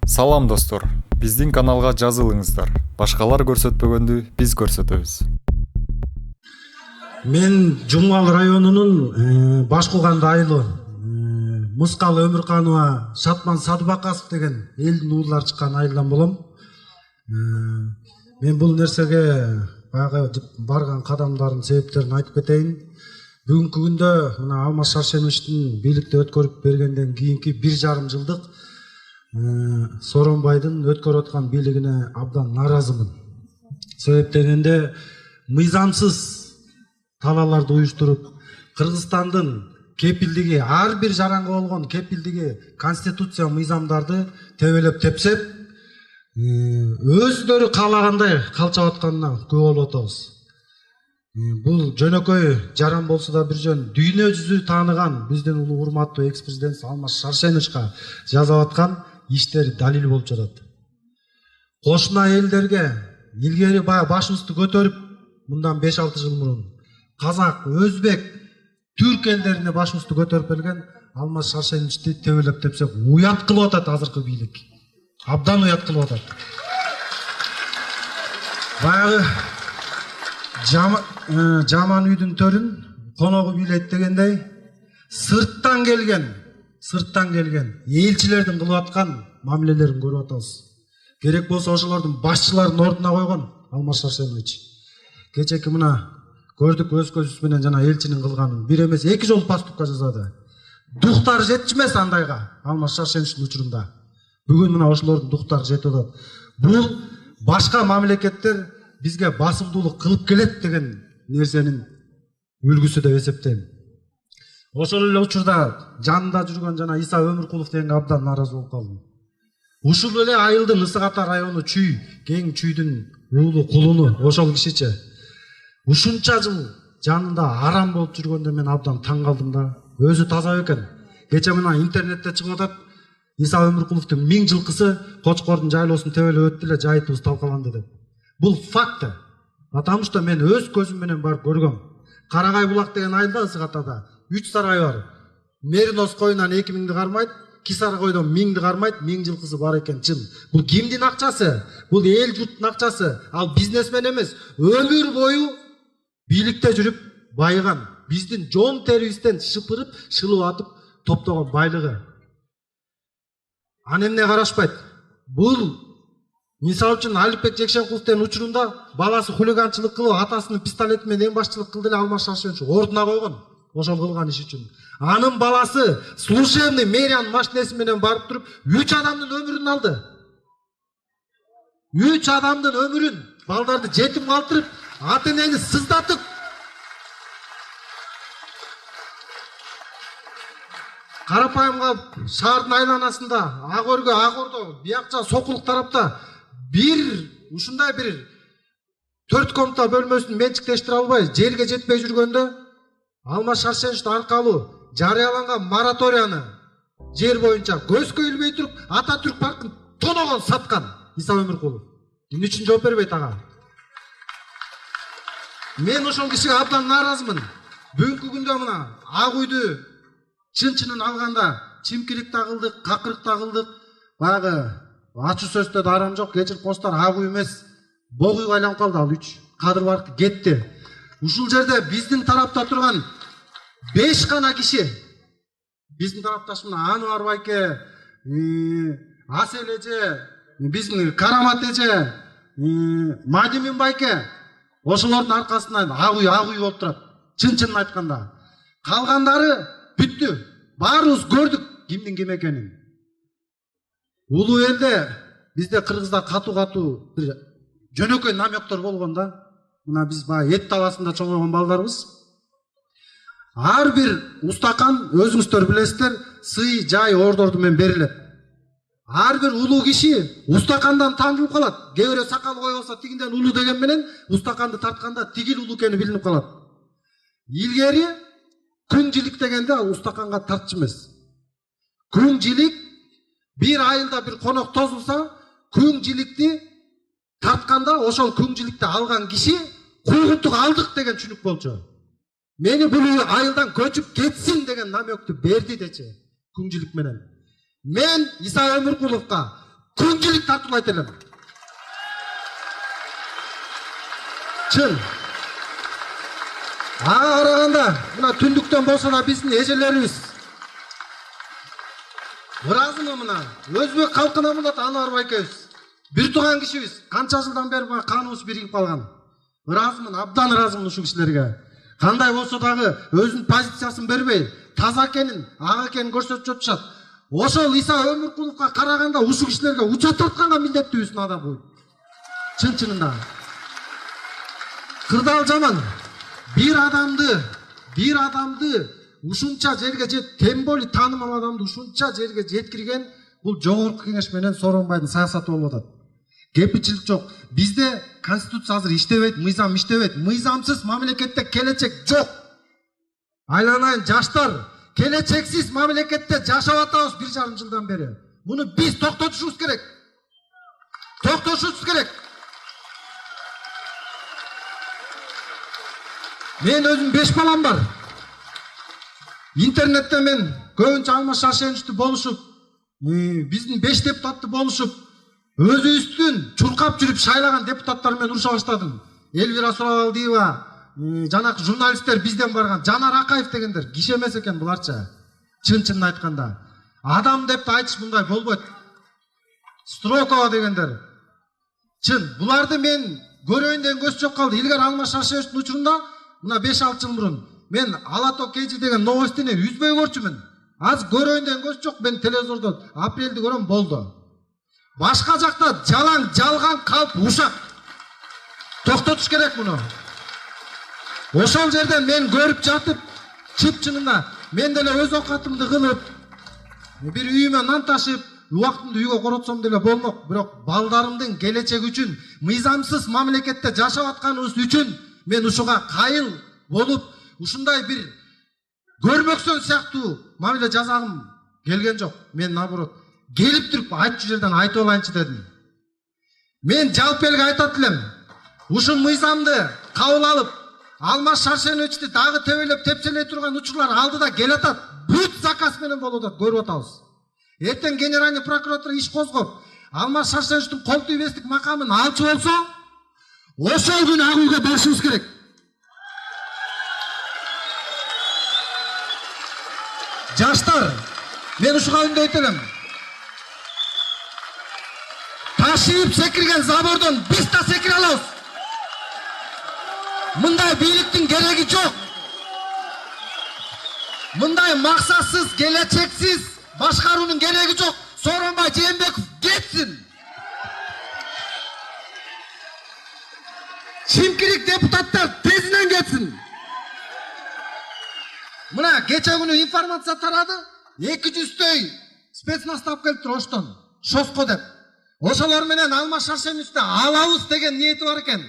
Салам достор, биздин каналга жазылыңыздар. Башкалар көрсөтпөгөндү биз көрсөтөбүз. Мен Жумгал районунун Башкулганды айылы Мускал Өмүрканова, Шатман Садыбакасов деген элдин уулдар чыккан айылдан болом. Мен бул нерсеге баягы барган кадамдардын себептерин айтып кетейин. Бүгүнкү күндө мына Алмаз Шаршеновичтин бийликти өткөрүп бергенден кийинки 1,5 жылдык Сооронбайдын өткөрүп аткан бийлигине абдан нааразымын. Себеп дегенде мыйзамсыз талааларды уюштуруп, Кыргызстандын кепилдиги, ар бир жаранга болгон кепилдиги конституция мыйзамдарды тебелеп тепсеп, өздөрү каалагандай калчап атканына күбө болуп атабыз. Бул жөнөкөй жаран болсо да бир жөн дүйнө жүзү тааныган биздин улуу урматтуу экс-президент Алмаз Шаршеновичка жасап аткан иштери далил болуп жатат. Кошуна элдерге илгери башыбызды көтөрүп, мындан 5-6 жыл мурун казак, өзбек, түрк элдерине башыбызды көтөрүп келген Алмаз Шаршеновичти тебелеп тепсек, уят кылып атат азыркы бийлик. Абдан уят кылып атат. Баягы жаман үйдүн төрүн коногу бийлейт дегендей, сырттан келген элчилердин кылып аткан мамилелерин көрүп атабыз. Керек болсо ошолордун башчыларын ордуна койгон Алмаз Шаршенович. Кечеки мына көрдүк өз көзүбүз менен жана элчинин кылганын. Бир эмес 2 жолу поступка жасады. Дуктар жетишмес андайга Алмаз Шаршеновичтин учурунда. Бүгүн мына ошолордун дуктары жетип атат. Бул башка мамлекеттер бизге басымдуулук кылып келет деген нерсенин үлгүсү деп эсептейм. Ошол эле учурда жанында жүргөн жана Иса Өмүркулов дегенге абдан нааразы болуп калдым. Ушул эле айылдын Ысык Ата району Чүй, кең Чүйдүн уулу кулуну ошол кишиче ушунча жыл жанында арам болуп жүргөндө мен абдан таң калдым да. Өзү таза экен. Кече мына интернетте чыгып атат. Иса Өмүркуловдун 1000 жылкысы Кочкордун жайлоосун тебелеп өттү эле, жайытыбыз талкаланды деп. Бул факт. Потому что мен өз көзүм менен барып көргөм. Карагай булак деген айылда Ысык Атада 3 сарай бар. Меринос коюнан 2000ди кармайт, Кисар койдон 1000ди кармайт, 1000 жылкысы бар экен чын. Бул кимдин акчасы? Бул эл журттун акчасы. Ал бизнесмен эмес, өмүр бою бийликте жүрүп байыган, биздин жон терибизден шыпырып, шылып атып топтогон байлыгы. Аны эмне карашпайт? Бул мисалы үчүн Алипбек Жекшенкуловдун учурунда баласы хулиганчылык кылып, атасынын пистолети менен башчылык кылды эле Алмаз Шаршенович ордуна койгон. Ошол кылган иш үчүн. Анын баласы служебный мэриянын машинеси менен барып туруп 3 адамдын өмүрүн алды. 3 адамдын өмүрүн, балдарды жетим калтырып, ата-энени сыздатып. Карапайымга шаардын айланасында, ак өргө, ак ордо, биякча Сокулук тарапта ушундай бир 4 комната бөлмөсүн менчиктештире албай, жерге жетпей жүргөндө Алмаз Шаршенович аркалуу жарыяланган мораторияны жер боюнча көзгө илбей туруп Ататүрк паркын тоногон саткан Иса Өмүркулов. Эмне үчүн жооп бербейт ага? Мен ошол кишиге абдан нааразымын. Бүгүнкү күндө мына ак үйдү чын-чынын алганда чимкирик тагылдык, какырык тагылдык. Баягы ачуу сөздө да арам жок, кечир постар ак үй эмес, бог үйгө айланып калды ал 3. Кадыр баркы кетти. Ушул жерде биздин тарапта турган 5 гана киши, биздин тарапташ мына Ануар байке, Асел эже, биздин Карамат эже, Мадимин байке, ошолордун аркасынан ак үй болуп турат. Чын-чынын айтканда. Калгандары бүттү. Баарыбыз көрдүк кимдин ким экенин. Улуу элде бизде Кыргызда катуу бир жөнөкөй намектор болгон да. Мына биз баягы эт таласында чоңойгон балдарбыз. Ар бир устакан өзүңүздөр билесиздер, сый, жай, ордорду менен берилет. Ар бир улуу киши устакандан таңылып калат. Кээ бирөө сакал кое болсо тигинден улуу деген менен устаканды тартканда тигил улуу экени билинип калат. Илгери күнжилик дегенде ал устаканга тартчу эмес. Күнжилик бир айылда бир конок тосулса, күнжиликти тартканда ошол күнжиликти алган киши куугунтук алдык деген түшүнүк болчу. Мени бул айылдан көчүп кетсин деген намектү берди дечи күнжилик менен. Мен Иса Өмүркуловго күнчүлүк тартуулайт элем. Чын. Ага караганда мына түндүктөн болсо да биздин эжелерибиз ыраазымы мына өзбек калкына болот Анвар байкебиз. Бир тууган кишибиз. Канча жылдан бери бага каныбыз биригип калган. Ыраазымын, абдан ыраазымын ушул кишилерге. Кандай болсо дагы өзүнүн позициясын бербей, таза экенин, ак экенин көрсөтүп жатышат. Ошол Иса Өмүркуловго караганда ушул кишилерге учат тартканга милдеттүүбүз адам бул. Чын-чынында. Кырдаал жаман. Bir adamды ушунча жерге тем более таанымал адамды ушунча жерге жеткирген бул жогорку кеңеш менен Сооронбайдын саясаты болуп атат. Кепилчилик жок. Бизде конституция азыр иштебейт, мыйзам иштебейт. Мыйзамсыз мамлекетте келечек жок. Айланайын жаштар, келечексиз мамлекетте жашап атабыз 1,5 жылдан бери. Муну биз токтотушубуз керек. Токтотушубуз керек. Мен өзüm 5 балам бар. Интернетте мен көбүнчө Алмаз Шаршеновичти болушуп, биздин 5 депутатты болушуп, өзүбүздүн чуркап жүрүп шайлаган депутаттар менен уруша баштадым. Элвира Сурабалдиева, жанакы журналисттер бизден барган, Жанар Акаев дегендер киши эмес экен буларча. Чын-чынын айтканда. Адам деп айтыш мындай болбойт. Строкова дегендер. Чын, буларды мен көрөйүн деген көз жок калды. Илгери Алмаз Шаршеновичтин учурунда мына 5-6 жыл мурун мен Алато Кежи деген новостини үзбөй көрчүмүн. Аз көрөйүн деген көз жок, мен телевизордо апрелди көрөм болду. Башка жакта жалаң, жалган калп ушак. Токтотуш керек муну. Ошол жерден мен көрүп жатып, чып-чынында мен деле өз окатымды кылып, бир үйүмө нан ташып, убактымды үйгө коротсом деле болмок. Бирок балдарымдын келечеги үчүн, мыйзамсыз мамлекетте жашап атканыбыз үчүн мен ушуга кайыл болуп, ушундай бир көрмөксөн сыяктуу мамиле жасагым келген жок. Мен наоборот келип туруп айтчу жерден айтып алайынчы дедим. Мен жалпы элге айтат элем. Ушул мыйзамды кабыл алып, Алмаз Шаршеновичти дагы төбөлөп тепселей турган учурлар алдыда келатат. Бүт заказ менен болуп атат, көрүп атабыз. Эртең генеральный прокуратура иш козгоп, Алмаз Шаршеновичтин кол тийбестик макамын алчу болсо, ошол күнү ак үйгө барышыбыз керек. Жаштар, мен ушуга үндөйт элем. Ташиып секирген забордон биз да секире алабыз. Мындай бийликтин кереги жок. Мындай максатсыз, келечексиз башкаруунун кереги жок. Сооронбай Жээнбеков кетсин. Чимкирик депутаттар тезинен кетсин. Мына кече күнү информация тарады. 200 спецназ алып келиптир Оштон. Шоско деп. Ошолор менен Алмаз Шаршеновичти алабыз деген ниети бар экен.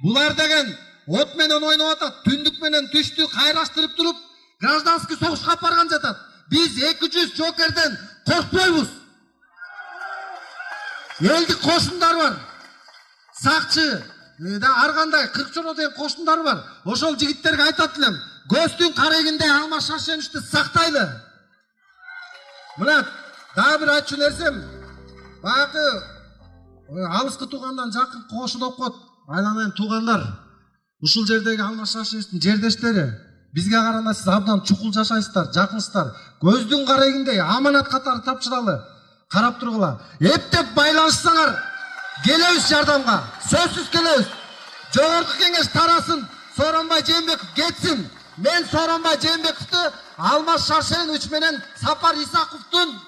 Булар деген от менен ойноп атат, түндүк менен түштү кайраштырып туруп, гражданский согушка алып барган жатат. Биз 200 жокерден коркпойбуз. Элдик кошундар бар. Сакчы, ар кандай 40 жоло деген кошундар бар. Ошол жигиттерге айтат элем, көздүн карегинде Алмаз Шаршеновичти сактайлы. Мына дагы бир айтчу нерсем, баягы алыскы туугандан жакын кошун окуп коет. Айланайын туугандар, ушул жердеги Алмаз Шаршеновичтин жердештери, бизге караганда сиз абдан чукул жашайсыздар, жакынсыздар. Көздүн карегинде аманат катары тапшыралы, карап тургула. Эптеп байланышсаңар, келебиз жардамга. Сөзсүз келебиз. Жогорку кеңеш тарасын, Сооронбай Жээнбеков кетсин. Мен Сооронбай Жээнбековду Алмаз Шаршенович менен Сапар Исаковдун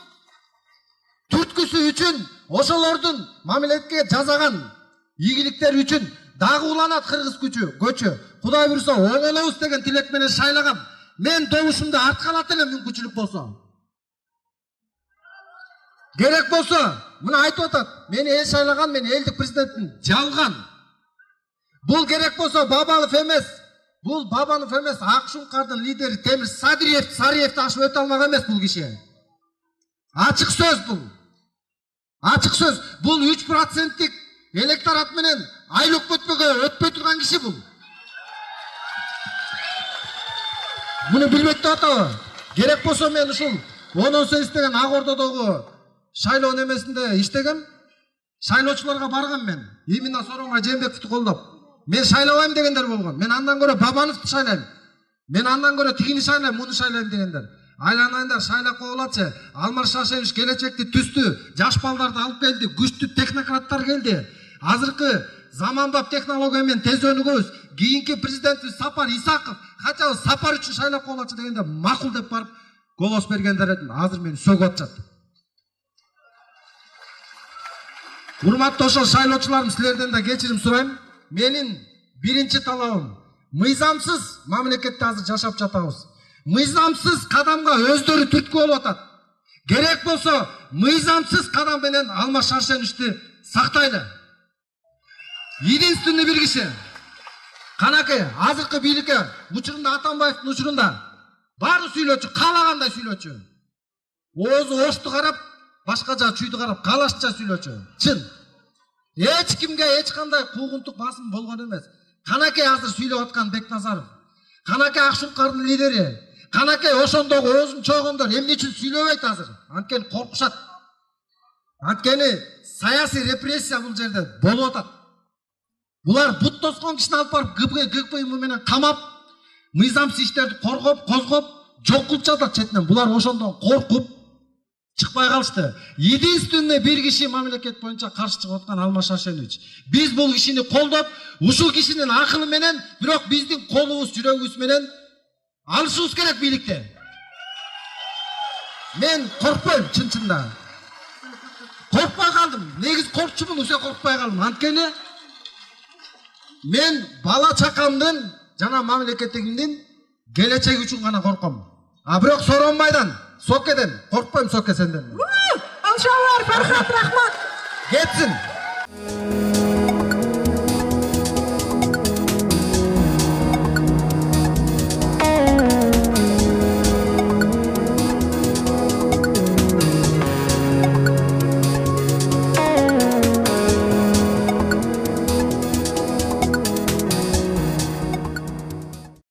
түрткүсү үчүн, ошолордун мамилетке жасаган ийгиликтери үчүн дагы уланат кыргыз көчү. Кудай буйруса оңолобуз деген тилек менен шайлагам. Мен добушумду артка алат элем мүмкүнчүлүк болсо. Керек болсо, мына айтып атат. Мени эл шайлаган, мен элдик президенттин жалган. Бул керек болсо Бабанов эмес. Бул Бабанов эмес, Ак Шуңкардын лидери Темир Сариевди ашып өтө алмак эмес бул киши. Ачык сөз бул. Ачык сөз. Бул 3%-тик электорат менен айлык өтпөй турган киши бул. Муну билбейт деп атабы? Керек болсо мен ушул 10-18 деген Ак Ордодогу шайлоо немесинде иштегем. Шайлоочуларга баргам мен. Именно Сооронбай Жээнбековду колдоп. Мен шайлабайм дегендер болгон. Мен андан көрө Бабановду шайлайм. Мен андан көрө тигини шайлайм, муну шайлайм дегендер. Айланайындар шайлап коюлатчы. Алмаз Шашевич келечекти түздү. Жаш балдарды алып келди. Күчтүү технократтар келди. Азыркы заманбап технология менен тез өнүгөбүз. Кийинки президентибиз Сапар Исаков кача Сапар үчүн шайлап коюлатчы дегенде макул деп барып голос бергендер эдим. Азыр мени сөгүп атышат. Урматтуу ошол шайлоочуларым, силерден да кечирим сурайм. Менин биринчи талабым мыйзамсыз мамлекетте азыр жашап жатабыз. Мыйзамсыз кадамга өздөрү түрткү болуп атат. Керек болсо мыйзамсыз кадам менен Алмаз Шаршеновичти сактайлы. Единственный бир киши канакей азыркы бийликке учурунда Атамбаевдин учурунда баары сүйлөөчү, каалагандай сүйлөөчү. Оозу ошту карап, башка жагы чүйдү карап, каалашча сүйлөөчү. Чын. Эч кимге эч кандай куугунтук басым болгон эмес. Канакей азыр сүйлөп аткан Бекназаров. Канакей Акшумкардын лидери. Канакей ошондогу оозун чойгондор эмне үчүн сүйлөбөйт азыр? Анткени коркушат. Анткени саясий репрессия бул жерде болуп атат. Булар бут тоскон кишини алып барып ГПМ менен камап, мыйзамсыз иштерди коргоп, козгоп, жок кылып жатат четинен. Булар ошондон коркуп чыкпай калышты. Единственный бир киши мамлекет боюнча каршы чыгып аткан Алмаз Шаршенович. Биз бул кишини колдоп, ушул кишинин акылы менен, бирок биздин колубуз, жүрөгүбүз менен алышыбыз керек бийликте. Мен коркпойм чын-чында. Коркпай калдым. Негизи коркчумун, усе коркпай калдым. Анткени мен бала чакамдын жана мамлекеттигимдин келечеги үчүн гана корком. А бирок Сооронбайдан, Сокеден коркпойм, Соке сенден. Алшалар, Фархат, рахмат. Кетсин.